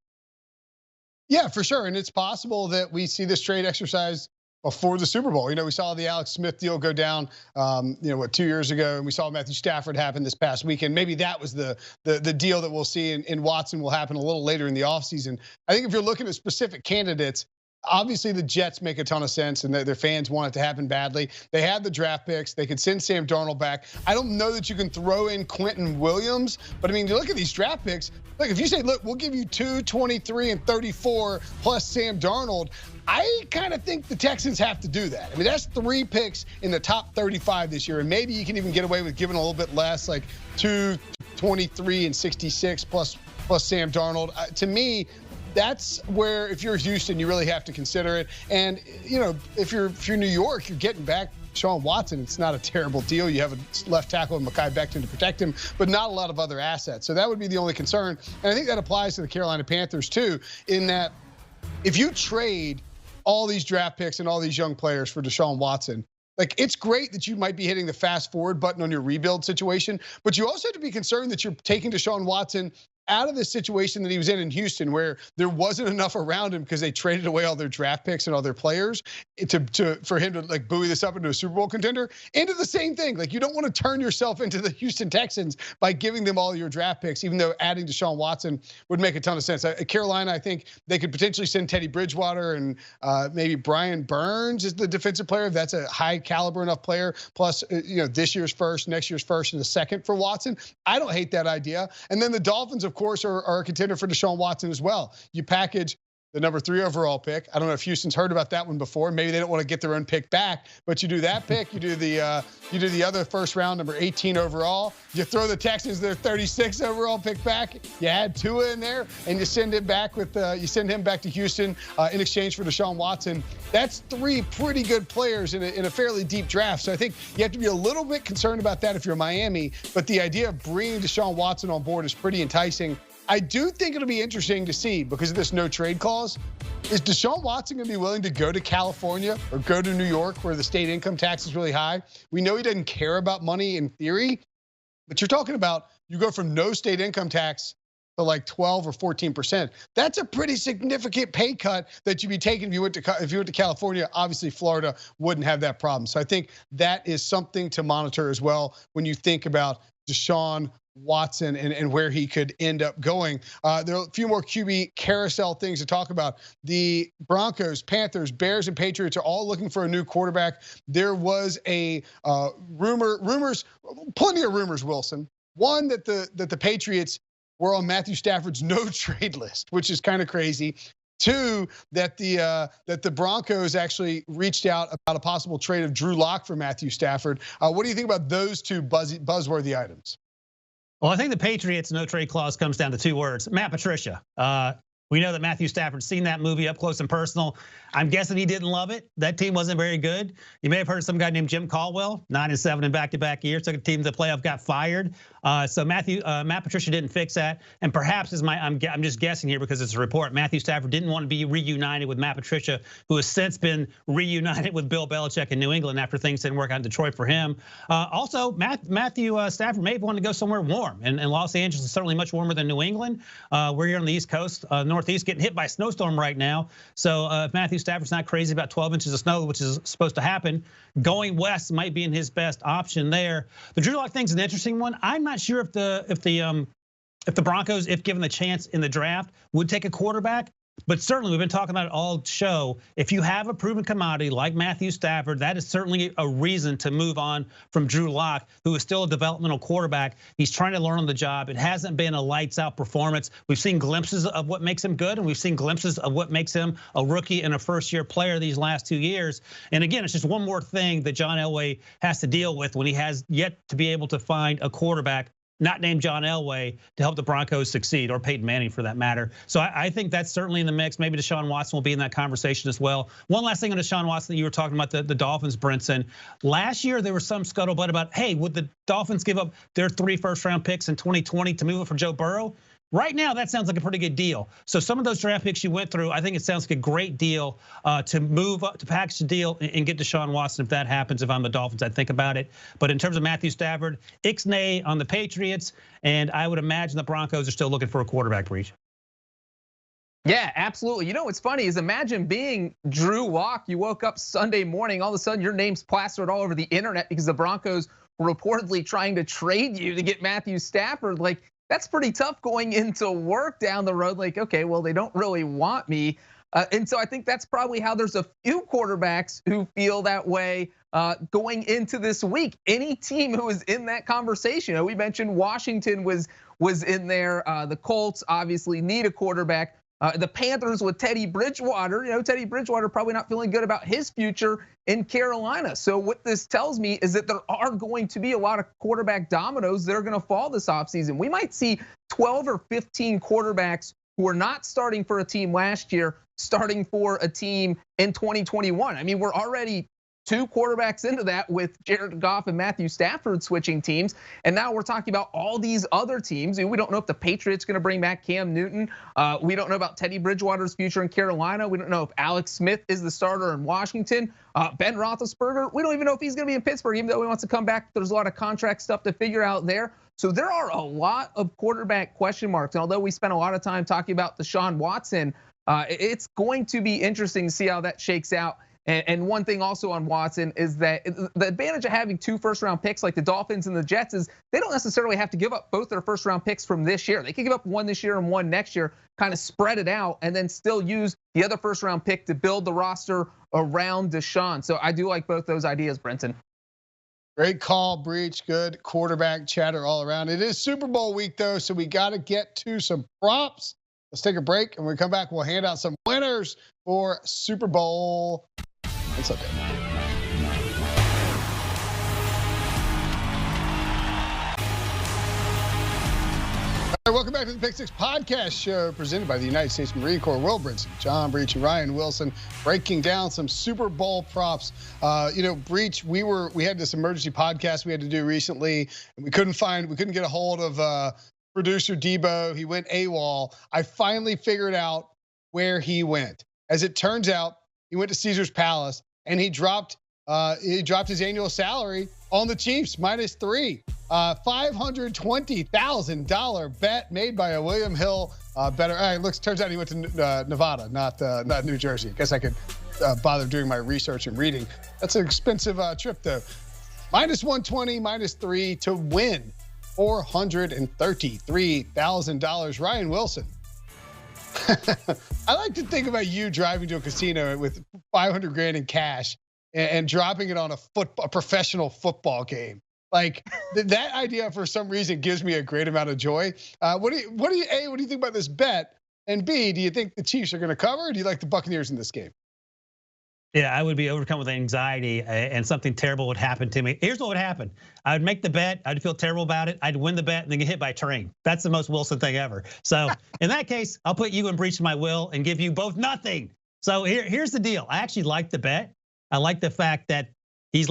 A: Yeah, for sure. And it's possible that we see this trade exercise before the Super Bowl. We saw the Alex Smith deal go down, 2 years ago, and we saw Matthew Stafford happen this past weekend. Maybe that was the deal that we'll see in Watson will happen a little later in the offseason. I think if you're looking at specific candidates, obviously the Jets make a ton of sense and their fans want it to happen badly. They have the draft picks. They could send Sam Darnold back. I don't know that you can throw in Quentin Williams, but I mean, you look at these draft picks. Look, if you say, look, we'll give you 2, 23, and 34 plus Sam Darnold, I kind of think the Texans have to do that. I mean, that's 3 picks in the top 35 this year, and maybe you can even get away with giving a little bit less, like 2, 23, and 66 plus Sam Darnold. To me, that's where, if you're Houston, you really have to consider it. And if you're New York, you're getting back Deshaun Watson. It's not a terrible deal. You have a left tackle in Mekhi Becton to protect him, but not a lot of other assets. So that would be the only concern. And I think that applies to the Carolina Panthers too, in that if you trade all these draft picks and all these young players for Deshaun Watson, like, it's great that you might be hitting the fast forward button on your rebuild situation, but you also have to be concerned that you're taking Deshaun Watson out of the situation that he was in Houston, where there wasn't enough around him because they traded away all their draft picks and all their players for him to like buoy this up into a Super Bowl contender, into the same thing. Like, you don't want to turn yourself into the Houston Texans by giving them all your draft picks, even though adding Deshaun Watson would make a ton of sense. Carolina, I think they could potentially send Teddy Bridgewater and maybe Brian Burns is the defensive player. If that's a high caliber enough player, plus this year's first, next year's first, and the second for Watson. I don't hate that idea. And then the Dolphins, of course, are a contender for Deshaun Watson as well. You package the number 3 overall pick. I don't know if Houston's heard about that one before. Maybe they don't want to get their own pick back, but you do that pick. You do the other first round, number 18 overall. You throw the Texans their 36 overall pick back. You add Tua in there, and you send him back to Houston in exchange for Deshaun Watson. That's 3 pretty good players in a fairly deep draft. So I think you have to be a little bit concerned about that if you're Miami. But the idea of bringing Deshaun Watson on board is pretty enticing. I do think it'll be interesting to see, because of this no trade clause, is Deshaun Watson going to be willing to go to California or go to New York where the state income tax is really high? We know he doesn't care about money in theory, but you're talking about you go from no state income tax to like 12 or 14%. That's a pretty significant pay cut that you'd be taking if you went to California. Obviously, Florida wouldn't have that problem. So I think that is something to monitor as well when you think about Deshaun Watson and where he could end up going. There are a few more QB carousel things to talk about. The Broncos, Panthers, Bears, and Patriots are all looking for a new quarterback. There was a plenty of rumors, Wilson. One, that the Patriots were on Matthew Stafford's no trade list, which is kind of crazy. 2, that the Broncos actually reached out about a possible trade of Drew Lock for Matthew Stafford. What do you think about those 2 buzzworthy items?
C: Well, I think the Patriots no trade clause comes down to 2 words: Matt Patricia. We know that Matthew Stafford's seen that movie up close and personal. I'm guessing he didn't love it. That team wasn't very good. You may have heard of some guy named Jim Caldwell, 9-7 in back-to-back years, took a team to the playoff, got fired. So Matt Patricia didn't fix that, and perhaps I'm just guessing here because it's a report. Matthew Stafford didn't want to be reunited with Matt Patricia, who has since been reunited with Bill Belichick in New England after things didn't work out in Detroit for him. Also, Matthew Stafford may have wanted to go somewhere warm, and Los Angeles is certainly much warmer than New England. We're here on the East Coast, Northeast, getting hit by a snowstorm right now. So if Matthew Stafford's not crazy about 12 inches of snow, which is supposed to happen, going west might be in his best option there. The Drew Lock thing's an interesting one. I'm not sure if the Broncos, if given the chance in the draft, would take a quarterback. But certainly, we've been talking about it all show. If you have a proven commodity like Matthew Stafford, that is certainly a reason to move on from Drew Lock, who is still a developmental quarterback. He's trying to learn on the job. It hasn't been a lights out performance. We've seen glimpses of what makes him good, and we've seen glimpses of what makes him a rookie and a first-year player these last 2 years. And again, it's just one more thing that John Elway has to deal with when he has yet to be able to find a quarterback not named John Elway to help the Broncos succeed, or Peyton Manning for that matter. So I think that's certainly in the mix. Maybe Deshaun Watson will be in that conversation as well. One last thing on Deshaun Watson that you were talking about, the Dolphins, Brinson. Last year, there was some scuttlebutt about, hey, would the Dolphins give up their 3 first-round picks in 2020 to move it for Joe Burrow? Right now, that sounds like a pretty good deal. So some of those draft picks you went through, I think it sounds like a great deal to move up, to package the deal and get Deshaun Watson if that happens. If I'm the Dolphins, I'd think about it. But in terms of Matthew Stafford, ixnay on the Patriots, and I would imagine the Broncos are still looking for a quarterback, Breach.
D: Yeah, absolutely. You know what's funny is imagine being Drew Lock. You woke up Sunday morning, all of a sudden your name's plastered all over the internet because the Broncos were reportedly trying to trade you to get Matthew Stafford. Like, that's pretty tough going into work down the road. Like, okay, well, they don't really want me. And so I think that's probably how there's a few quarterbacks who feel that way going into this week. Any team who is in that conversation, we mentioned Washington was in there. The Colts obviously need a quarterback. The Panthers with Teddy Bridgewater, Teddy Bridgewater probably not feeling good about his future in Carolina. So what this tells me is that there are going to be a lot of quarterback dominoes that are going to fall this offseason. We might see 12 or 15 quarterbacks who are not starting for a team last year, starting for a team in 2021. I mean, we're already 2 quarterbacks into that with Jared Goff and Matthew Stafford switching teams. And now we're talking about all these other teams. We don't know if the Patriots going to bring back Cam Newton. We don't know about Teddy Bridgewater's future in Carolina. We don't know if Alex Smith is the starter in Washington. Ben Roethlisberger, we don't even know if he's going to be in Pittsburgh, even though he wants to come back. There's a lot of contract stuff to figure out there. So there are a lot of quarterback question marks. And although we spent a lot of time talking about Deshaun Watson, it's going to be interesting to see how that shakes out. And one thing also on Watson is that the advantage of having 2 first-round picks like the Dolphins and the Jets is they don't necessarily have to give up both their first-round picks from this year. They can give up 1 this year and 1 next year, kind of spread it out, and then still use the other first-round pick to build the roster around Deshaun. So I do like both those ideas, Brinson.
A: Great call, Breech. Good quarterback chatter all around. It is Super Bowl week, though, so we got to get to some props. Let's take a break, and when we come back, we'll hand out some winners for Super Bowl. It's okay. All right, welcome back to the PickSix podcast show presented by the United States Marine Corps. Will Brinson, John Breech, and Ryan Wilson breaking down some Super Bowl props. Breech, we had this emergency podcast we had to do recently, and we couldn't get a hold of producer Debo. He went AWOL. I finally figured out where he went. As it turns out, he went to Caesar's Palace and he dropped his annual salary on the Chiefs -3. $520,000 bet made by a William Hill bettor. Turns out he went to Nevada, not New Jersey. I guess I could bother doing my research and reading. That's an expensive trip though. -120, -3 to win $433,000. Ryan Wilson. I like to think about you driving to a casino with $500,000 in cash and dropping it on a professional football game. Like that idea, for some reason, gives me a great amount of joy. What do you think about this bet? And B, do you think the Chiefs are going to cover, or do you like the Buccaneers in this game?
C: Yeah, I would be overcome with anxiety and something terrible would happen to me. Here's what would happen. I would make the bet. I'd feel terrible about it. I'd win the bet and then get hit by a train. That's the most Wilson thing ever. So in that case, I'll put you in breach of my will and give you both nothing. So here's the deal. I actually like the bet. I like the fact that he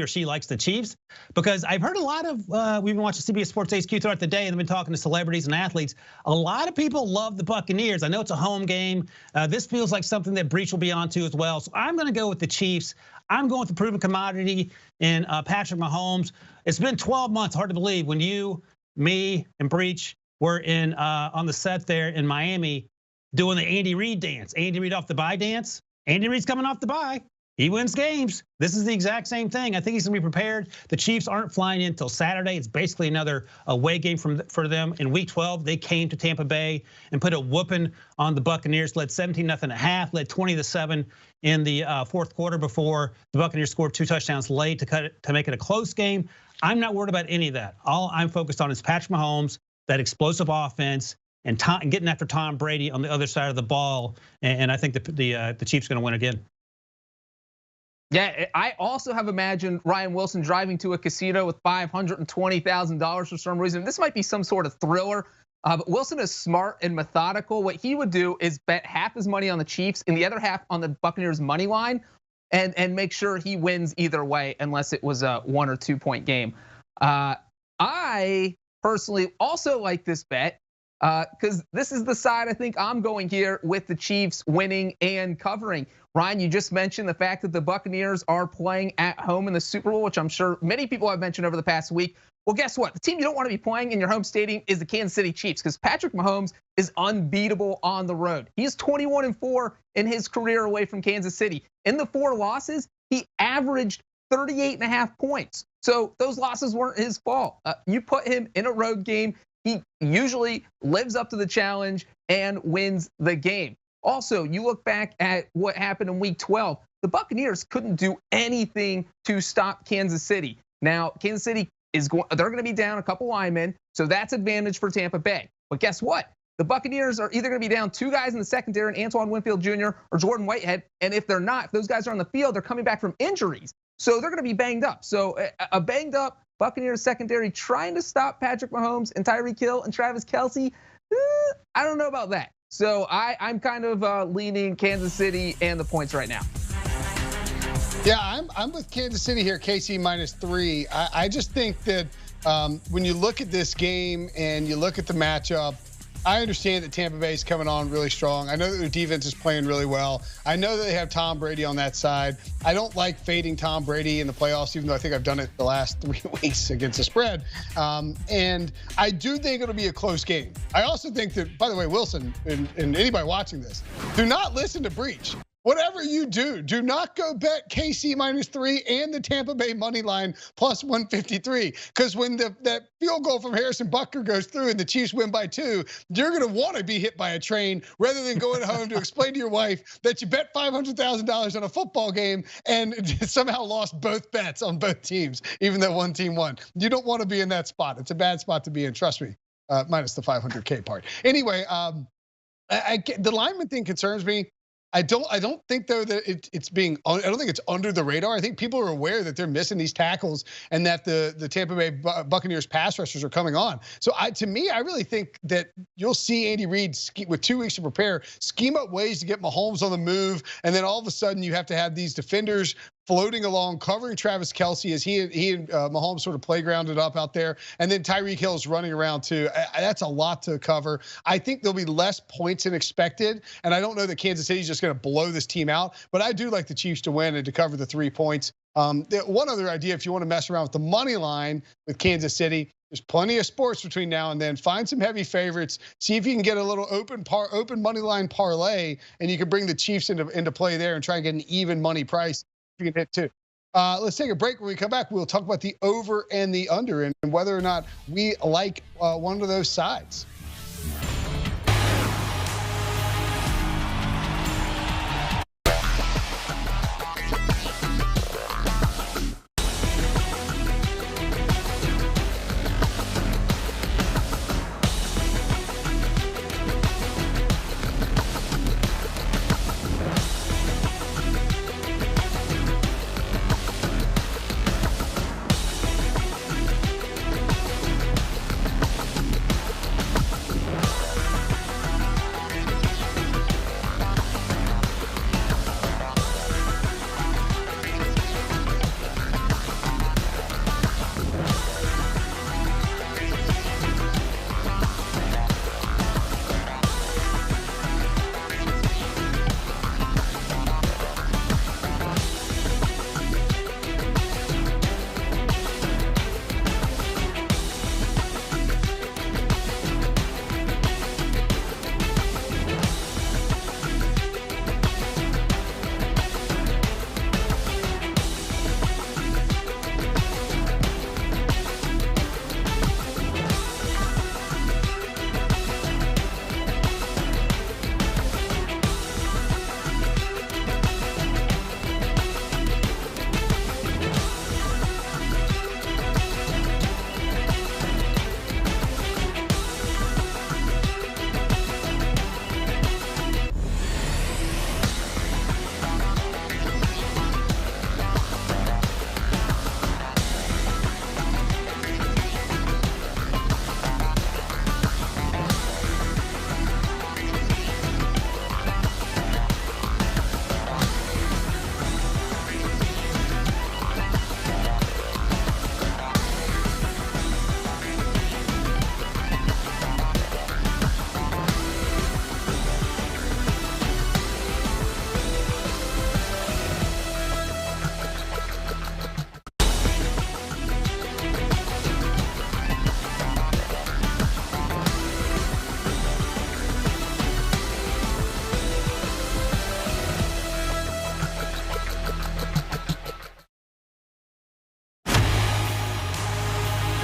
C: or she likes the Chiefs, because I've heard a lot of, we've been watching CBS Sports HQ throughout the day and been talking to celebrities and athletes. A lot of people love the Buccaneers. I know it's a home game. This feels like something that Breech will be onto as well. So I'm going to go with the Chiefs. I'm going with the proven commodity in Patrick Mahomes. It's been 12 months, hard to believe, when you, me, and Breech were on the set there in Miami doing the Andy Reid dance. Andy Reid off the bye dance. Andy Reid's coming off the bye. He wins games. This is the exact same thing. I think he's gonna be prepared. The Chiefs aren't flying in until Saturday. It's basically another away game for them. In week 12, they came to Tampa Bay and put a whooping on the Buccaneers, led 17-0 at half, led 20-7 in the fourth quarter before the Buccaneers scored 2 touchdowns late to make it a close game. I'm not worried about any of that. All I'm focused on is Patrick Mahomes, that explosive offense, and getting after Tom Brady on the other side of the ball. And I think the Chiefs are gonna win again.
D: Yeah, I also have imagined Ryan Wilson driving to a casino with $520,000 for some reason. This might be some sort of thriller, but Wilson is smart and methodical. What he would do is bet half his money on the Chiefs and the other half on the Buccaneers money line, and make sure he wins either way, unless it was a 1 or 2 point game. I personally also like this bet, because this is the side I think I'm going here with the Chiefs winning and covering. Ryan, you just mentioned the fact that the Buccaneers are playing at home in the Super Bowl, which I'm sure many people have mentioned over the past week. Well, guess what? The team you don't want to be playing in your home stadium is the Kansas City Chiefs, because Patrick Mahomes is unbeatable on the road. He's 21-4 in his career away from Kansas City. In the 4 losses, he averaged 38.5 points. So those losses weren't his fault. You put him in a road game, he usually lives up to the challenge and wins the game. Also, you look back at what happened in week 12. The Buccaneers couldn't do anything to stop Kansas City. Now, Kansas City they're gonna be down a couple linemen, so that's advantage for Tampa Bay. But guess what? The Buccaneers are either gonna be down 2 guys in the secondary, Antoine Winfield Jr. or Jordan Whitehead. And if they're not, if those guys are on the field, they're coming back from injuries. So they're gonna be banged up. So a banged up Buccaneers secondary trying to stop Patrick Mahomes and Tyreek Hill and Travis Kelce, I don't know about that. So I'm kind of leaning Kansas City and the points right now.
A: Yeah, I'm with Kansas City here, KC -3. I just think that when you look at this game and you look at the matchup, I understand that Tampa Bay is coming on really strong. I know that their defense is playing really well. I know that they have Tom Brady on that side. I don't like fading Tom Brady in the playoffs, even though I think I've done it the last 3 weeks against the spread. And I do think it'll be a close game. I also think that, by the way, Wilson and anybody watching this, do not listen to Breech. Whatever you do not go bet KC -3 and the Tampa Bay money line +153. Because when that field goal from Harrison Butker goes through and the Chiefs win by 2, you're gonna want to be hit by a train rather than going home to explain to your wife that you bet $500,000 on a football game and somehow lost both bets on both teams, even though one team won. You don't want to be in that spot. It's a bad spot to be in, trust me, minus the 500K part. Anyway, the lineman thing concerns me. I don't think though that I don't think it's under the radar. I think people are aware that they're missing these tackles and that the Tampa Bay Buccaneers pass rushers are coming on. So to me, I really think that you'll see Andy Reid with 2 weeks to prepare, scheme up ways to get Mahomes on the move, and then all of a sudden you have to have these defenders floating along, covering Travis Kelce as he and Mahomes sort of playgrounded up out there. And then Tyreek Hill's running around too. That's a lot to cover. I think there'll be less points than expected. And I don't know that Kansas City's just gonna blow this team out, but I do like the Chiefs to win and to cover the 3 points. One other idea, if you wanna mess around with the money line with Kansas City, there's plenty of sports between now and then. Find some heavy favorites. See if you can get a little open money line parlay, and you can bring the Chiefs into play there and try and get an even money price. You can hit too. Let's take a break. When we come back, we'll talk about the over and the under and whether or not we like one of those sides.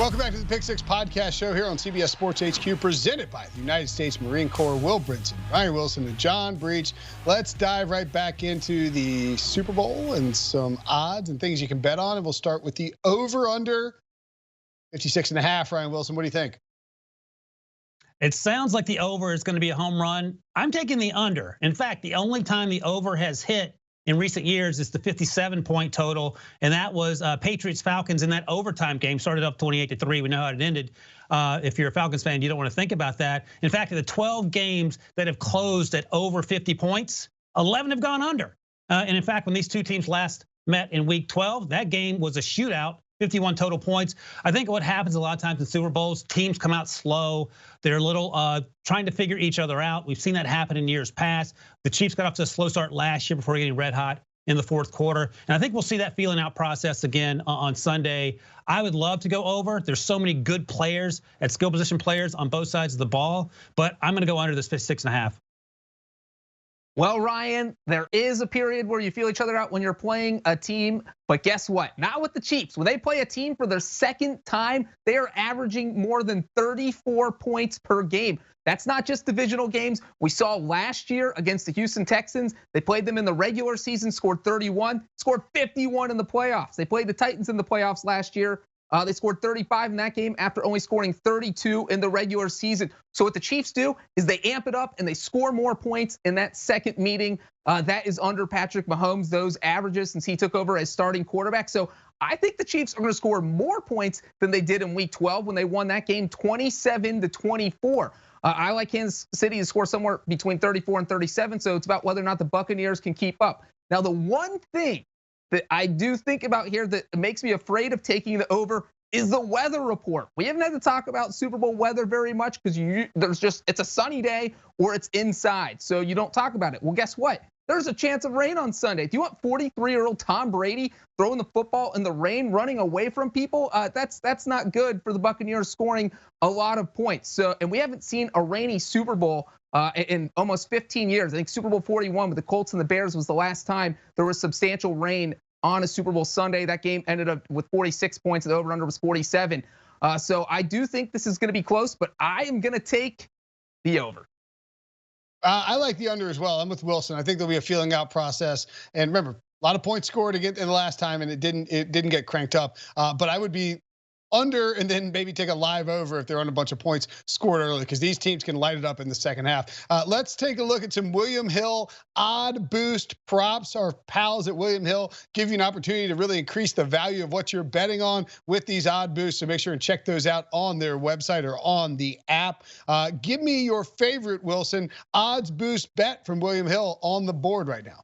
A: Welcome back to the Pick Six podcast show here on CBS Sports HQ, presented by the United States Marine Corps. Will Brinson, Ryan Wilson, and John Breech. Let's dive right back into the Super Bowl and some odds and things you can bet on. And we'll start with the over-under 56.5. Ryan Wilson, what do you think?
C: It sounds like the over is going to be a home run. I'm taking the under. In fact, the only time the over has hit in recent years is the 57-point total, and that was Patriots-Falcons in that overtime game. Started up 28-3. We know how it ended. If you're a Falcons fan, you don't want to think about that. In fact, of the 12 games that have closed at over 50 points, 11 have gone under. And in fact, when these two teams last met in Week 12, that game was a shootout. 51 total points. I think what happens a lot of times in Super Bowls, teams come out slow. They're a little trying to figure each other out. We've seen that happen in years past. The Chiefs got off to a slow start last year before getting red hot in the fourth quarter. And I think we'll see that feeling out process again on Sunday. I would love to go over. There's so many good players at skill position players on both sides of the ball, but I'm going to go under this 56.5.
D: Well, Ryan, there is a period where you feel each other out when you're playing a team, but guess what? Not with the Chiefs. When they play a team for their second time, they are averaging more than 34 points per game. That's not just divisional games. We saw last year against the Houston Texans. They played them in the regular season, scored 31, scored 51 in the playoffs. They played the Titans in the playoffs last year. They scored 35 in that game after only scoring 32 in the regular season. So what the Chiefs do is they amp it up and they score more points in that second meeting. That is under Patrick Mahomes, those averages since he took over as starting quarterback. So I think the Chiefs are going to score more points than they did in Week 12 when they won that game 27-24. I like Kansas City to score somewhere between 34 and 37. So it's about whether or not the Buccaneers can keep up. Now, the one thing that I do think about here that makes me afraid of taking the over is the weather report. We haven't had to talk about Super Bowl weather very much because it's a sunny day or it's inside, so you don't talk about it. Well, guess what? There's a chance of rain on Sunday. Do you want 43-year-old Tom Brady throwing the football in the rain, running away from people? That's not good for the Buccaneers scoring a lot of points. So, and we haven't seen a rainy Super Bowl in almost 15 years. I think Super Bowl 41 with the Colts and the Bears was the last time there was substantial rain on a Super Bowl Sunday. That game ended up with 46 points. The over-under was 47. So I do think this is going to be close, but I am going to take the over.
A: I like the under as well. I'm with Wilson. I think there'll be a feeling out process. And remember, a lot of points scored again in the last time, and it didn't get cranked up. But I would be under and then maybe take a live over if they're on a bunch of points scored early, because these teams can light it up in the second half. Let's take a look at some William Hill odd boost props. Our pals at William Hill give you an opportunity to really increase the value of what you're betting on with these odd boosts. So make sure and check those out on their website or on the app. Give me your favorite, Wilson, odds boost bet from William Hill on the board right now.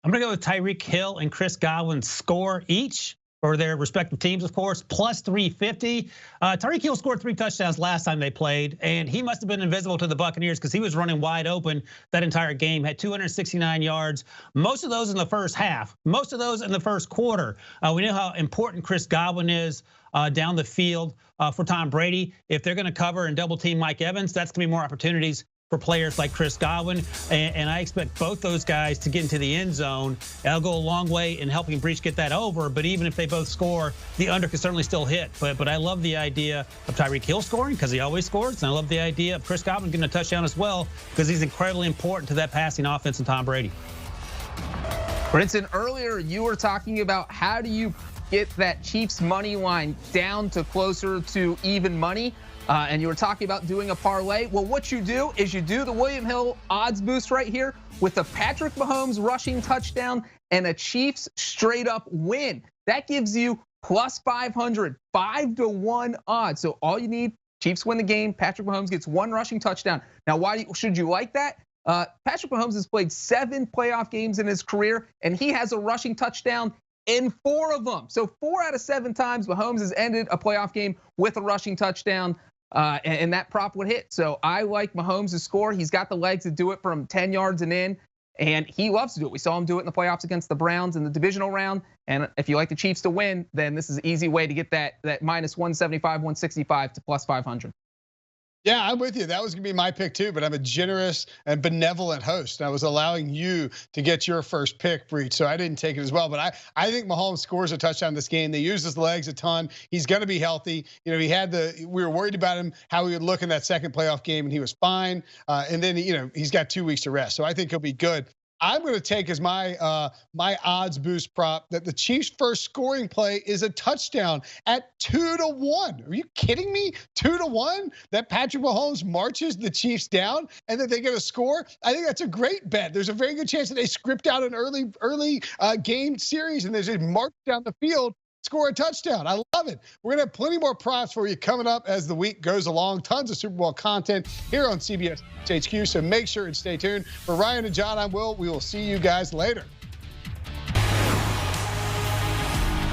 C: I'm going to go with Tyreek Hill and Chris Godwin score each for their respective teams, of course, plus 350. Tyreek Hill scored 3 touchdowns last time they played, and he must have been invisible to the Buccaneers because he was running wide open that entire game, had 269 yards, most of those in the first half, most of those in the first quarter. We know how important Chris Godwin is down the field for Tom Brady. If they're gonna cover and double team Mike Evans, that's gonna be more opportunities for players like Chris Godwin, and I expect both those guys to get into the end zone. That'll go a long way in helping Breech get that over, but even if they both score, the under can certainly still hit. But I love the idea of Tyreek Hill scoring because he always scores, and I love the idea of Chris Godwin getting a touchdown as well because he's incredibly important to that passing offense and Tom Brady.
D: Brinson, earlier you were talking about how do you get that Chiefs money line down to closer to even money. And you were talking about doing a parlay. Well, what you do is you do the William Hill odds boost right here with a Patrick Mahomes rushing touchdown and a Chiefs straight up win. That gives you plus 500, 5-1 odds. So all you need, Chiefs win the game, Patrick Mahomes gets 1 rushing touchdown. Now, why should you like that? Patrick Mahomes has played 7 playoff games in his career, and he has a rushing touchdown in 4 of them. So 4 out of 7 times Mahomes has ended a playoff game with a rushing touchdown. And that prop would hit. So I like Mahomes' score. He's got the legs to do it from 10 yards and in, and he loves to do it. We saw him do it in the playoffs against the Browns in the divisional round. And if you like the Chiefs to win, then this is an easy way to get that minus 175, 165 to plus 500.
A: Yeah, I'm with you. That was going to be my pick too, but I'm a generous and benevolent host. And I was allowing you to get your first pick, Breech, so I didn't take it as well. But I think Mahomes scores a touchdown this game. They use his legs a ton. He's going to be healthy. You know, we were worried about him, how he would look in that second playoff game, and he was fine. And then, he's got 2 weeks to rest. So I think he'll be good. I'm going to take as my odds boost prop that the Chiefs' first scoring play is a touchdown at 2-1. Are you kidding me? 2-1? That Patrick Mahomes marches the Chiefs down and that they get a score? I think that's a great bet. There's a very good chance that they script out an early game series and they just march down the field, score a touchdown. I love it. We're going to have plenty more props for you coming up as the week goes along. Tons of Super Bowl content here on CBS HQ, so make sure and stay tuned. For Ryan and John, I'm Will. We will see you guys later.